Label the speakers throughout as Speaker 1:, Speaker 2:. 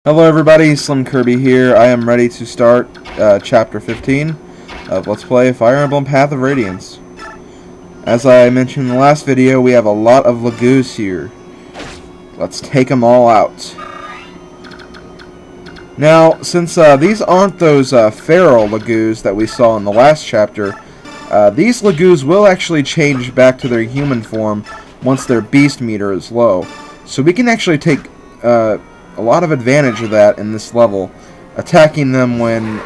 Speaker 1: Hello everybody, Slim Kirby here. I am ready to start Chapter 15 of Let's Play Fire Emblem Path of Radiance. As I mentioned in the last video, we have a lot of Laguz here. Let's take them all out. Now, since these aren't those feral Laguz that we saw in the last chapter, these Laguz will actually change back to their human form once their beast meter is low. So we can actually take a lot of advantage of that in this level, attacking them when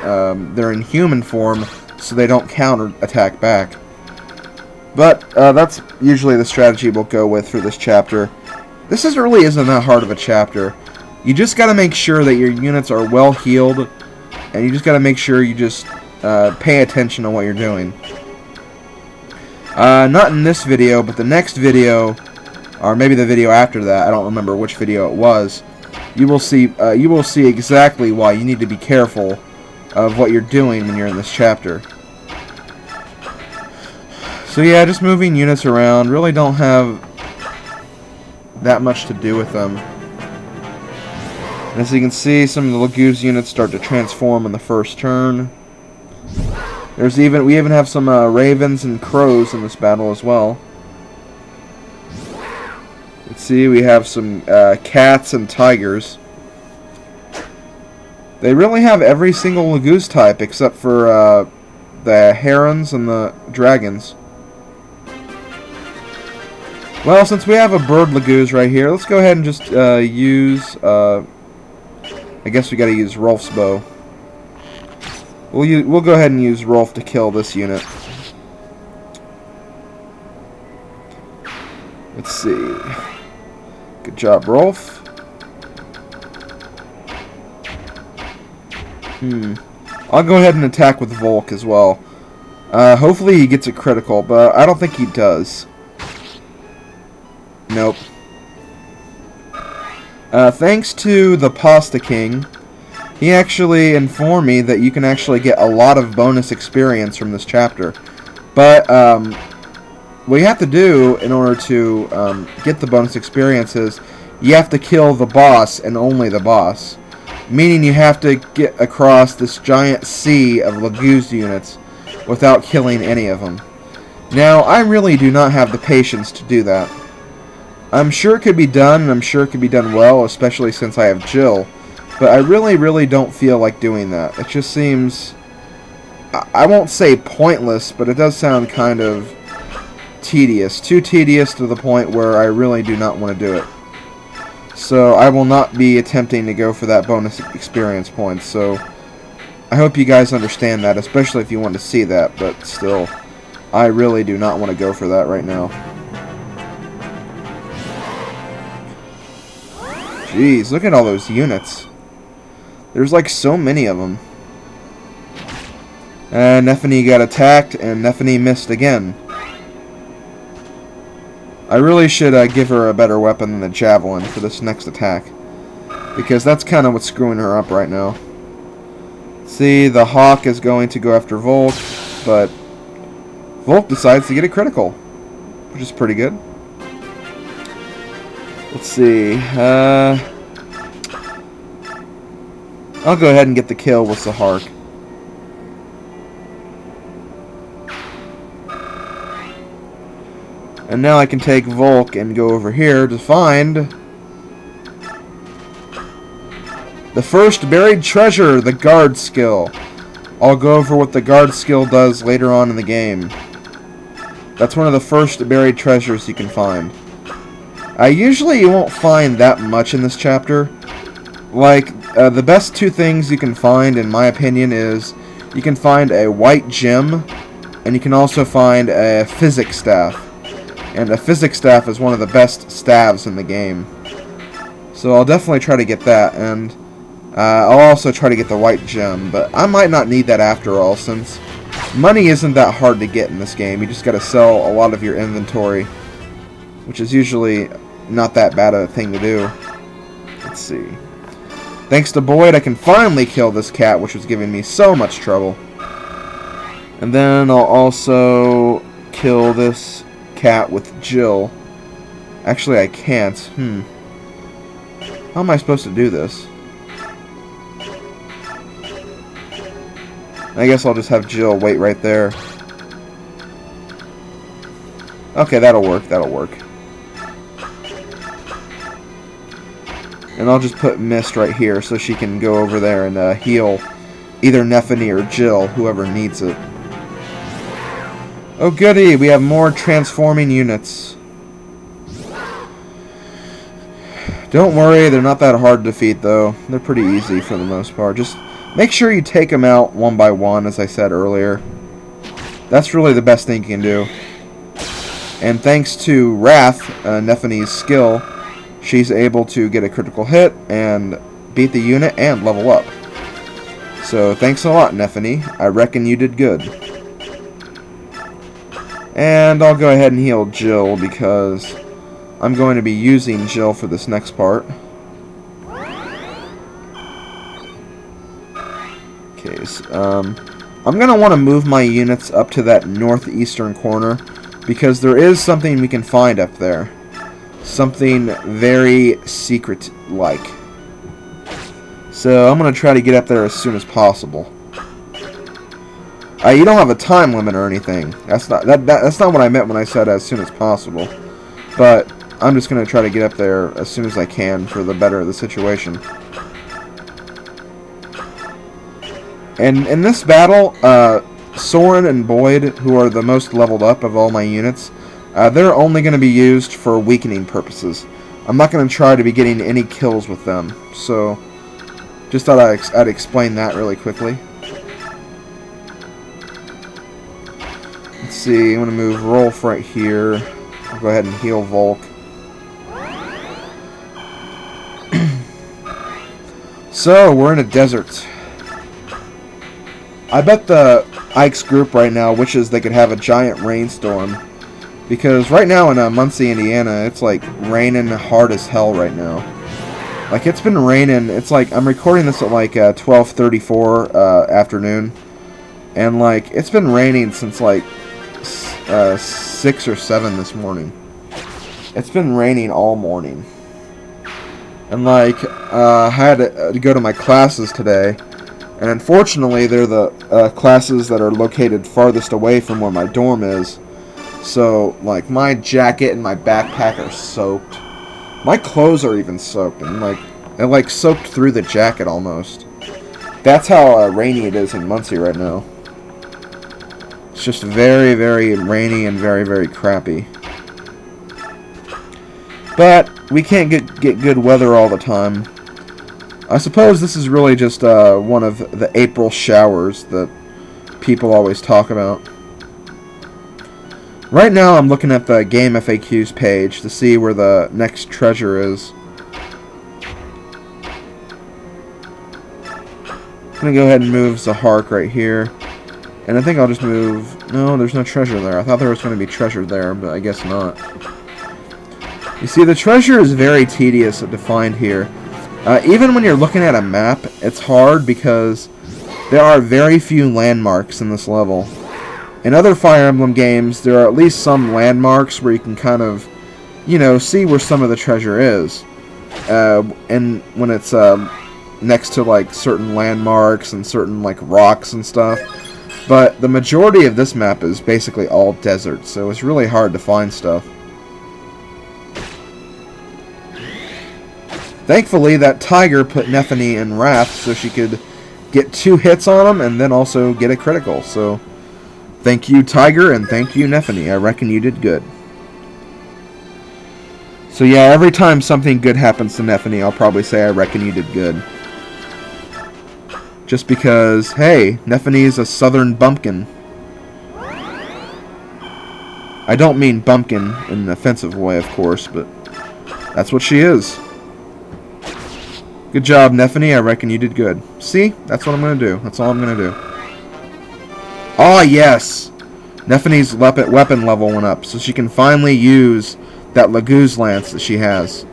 Speaker 1: they're in human form so they don't counter-attack back. But that's usually the strategy we'll go with through this chapter. This really isn't that hard of a chapter. You just gotta make sure that your units are well healed, and you just gotta make sure you just pay attention to what you're doing. Not in this video, but the next video, or maybe the video after that, I don't remember which video it was, you will see exactly why you need to be careful of what you're doing when you're in this chapter. So yeah, just moving units around really don't have that much to do with them. And as you can see, some of the Laguz units start to transform in the first turn. We even have some ravens and crows in this battle as well. Let's see, we have some cats and tigers. They really have every single Laguz type except for the herons and the dragons. Well, since we have a bird Laguz right here, let's go ahead and just use... I guess we gotta use Rolf's bow. We'll go ahead and use Rolf to kill this unit. Let's see. Good job, Rolf. I'll go ahead and attack with Volk as well. Hopefully he gets a critical, but I don't think he does. Nope. Thanks to the Pasta King, he actually informed me that you can actually get a lot of bonus experience from this chapter. But what you have to do in order to get the bonus experience is you have to kill the boss and only the boss. Meaning you have to get across this giant sea of Laguz units without killing any of them. Now, I really do not have the patience to do that. I'm sure it could be done, and I'm sure it could be done well, especially since I have Jill. But I really don't feel like doing that. It just seems... I won't say pointless, but it does sound kind of tedious. Too tedious to the point where I really do not want to do it. So I will not be attempting to go for that bonus experience points. So I hope you guys understand that, especially if you want to see that. But still, I really do not want to go for that right now. Jeez, look at all those units. There's like so many of them. And Nephany got attacked, and Nephany missed again. I really should give her a better weapon than the Javelin for this next attack. Because that's kind of what's screwing her up right now. See, the Hawk is going to go after Volk, but Volk decides to get a critical, which is pretty good. Let's see. I'll go ahead and get the kill with Sahark. And now I can take Volk and go over here to find the first buried treasure, the guard skill. I'll go over what the guard skill does later on in the game. That's one of the first buried treasures you can find. Usually you won't find that much in this chapter. Like, the best two things you can find, in my opinion, is you can find a white gem, and you can also find a physic staff. And a physic staff is one of the best staves in the game. So I'll definitely try to get that, and I'll also try to get the white gem. But I might not need that after all, since money isn't that hard to get in this game. You just gotta sell a lot of your inventory, which is usually not that bad of a thing to do. Let's see. Thanks to Boyd, I can finally kill this cat, which was giving me so much trouble. And then I'll also kill this cat with Jill. Actually, I can't. How am I supposed to do this? I guess I'll just have Jill wait right there. Okay, that'll work, that'll work. And I'll just put Mist right here so she can go over there and heal either Nephany or Jill, whoever needs it. Oh goody, we have more transforming units. Don't worry, they're not that hard to defeat though. They're pretty easy for the most part. Just make sure you take them out one by one, as I said earlier. That's really the best thing you can do. And thanks to Wrath, Nephany's skill, she's able to get a critical hit and beat the unit and level up. So thanks a lot, Nephany. I reckon you did good. And I'll go ahead and heal Jill because I'm going to be using Jill for this next part. Okay, so, I'm going to want to move my units up to that northeastern corner because there is something we can find up there. Something very secret-like. So I'm going to try to get up there as soon as possible. You don't have a time limit or anything. That's not what I meant when I said as soon as possible. But I'm just going to try to get up there as soon as I can for the better of the situation. And in this battle, Soren and Boyd, who are the most leveled up of all my units, they're only going to be used for weakening purposes. I'm not going to try to be getting any kills with them. So, just thought I'd explain that really quickly. Let's see, I'm going to move Rolf right here. I'll go ahead and heal Volk. So, we're in a desert. I bet the Ike's group right now wishes they could have a giant rainstorm. Because right now in Muncie, Indiana, it's like raining hard as hell right now. Like, it's been raining. It's like, I'm recording this at like 12:34 afternoon. And like, it's been raining since like 6 or 7 this morning. It's been raining all morning. And like, I had to go to my classes today. And unfortunately, they're the classes that are located farthest away from where my dorm is. So, like, my jacket and my backpack are soaked. My clothes are even soaked. And, like, they're, like, soaked through the jacket almost. That's how rainy it is in Muncie right now. It's just very, very rainy and very, very crappy. But we can't get good weather all the time. I suppose this is really just one of the April showers that people always talk about. Right now I'm looking at the Game FAQs page to see where the next treasure is. I'm going to go ahead and move Zahark right here. And I think I'll just move... No, there's no treasure there. I thought there was going to be treasure there, but I guess not. You see, the treasure is very tedious to find here. Even when you're looking at a map, it's hard because there are very few landmarks in this level. In other Fire Emblem games, there are at least some landmarks where you can kind of, you know, see where some of the treasure is. And when it's next to, like, certain landmarks and certain, like, rocks and stuff. But the majority of this map is basically all desert, so it's really hard to find stuff. Thankfully, that tiger put Nephany in Wrath so she could get 2 hits on him and then also get a critical. So, thank you, Tiger, and thank you, Nephany. I reckon you did good. So yeah, every time something good happens to Nephany, I'll probably say I reckon you did good. Just because, hey, Nephany is a southern bumpkin. I don't mean bumpkin in an offensive way, of course, but that's what she is. Good job, Nephany. I reckon you did good. See? That's what I'm going to do. That's all I'm going to do. Ah, yes! Nephany's weapon level went up, so she can finally use that Laguz Lance that she has.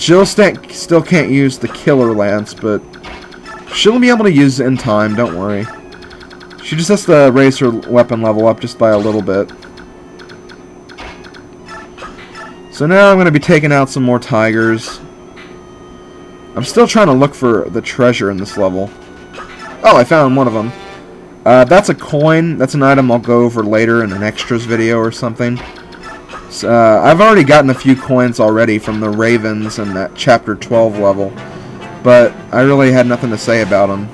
Speaker 1: Jill still can't use the Killer Lance, but she'll be able to use it in time, don't worry. She just has to raise her weapon level up just by a little bit. So now I'm going to be taking out some more tigers. I'm still trying to look for the treasure in this level. Oh, I found one of them. That's a coin. That's an item I'll go over later in an extras video or something. So, I've already gotten a few coins already from the Ravens and that Chapter 12 level, but I really had nothing to say about them.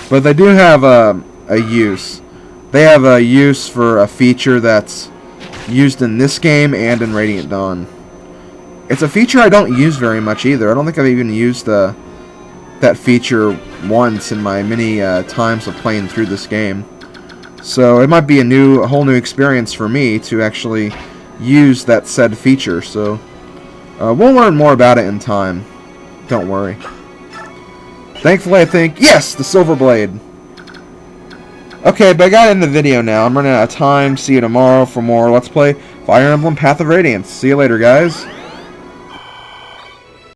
Speaker 1: But they do have a use. They have a use for a feature that's used in this game and in Radiant Dawn. It's a feature I don't use very much either. I don't think I've even used that feature once in my many times of playing through this game. So it might be a whole new experience for me to actually use that said feature. So we'll learn more about it in time. Don't worry. Thankfully, I think, yes, the Silver Blade. Okay, but I got in the video now. I'm running out of time. See you tomorrow for more Let's Play Fire Emblem Path of Radiance. See you later, guys.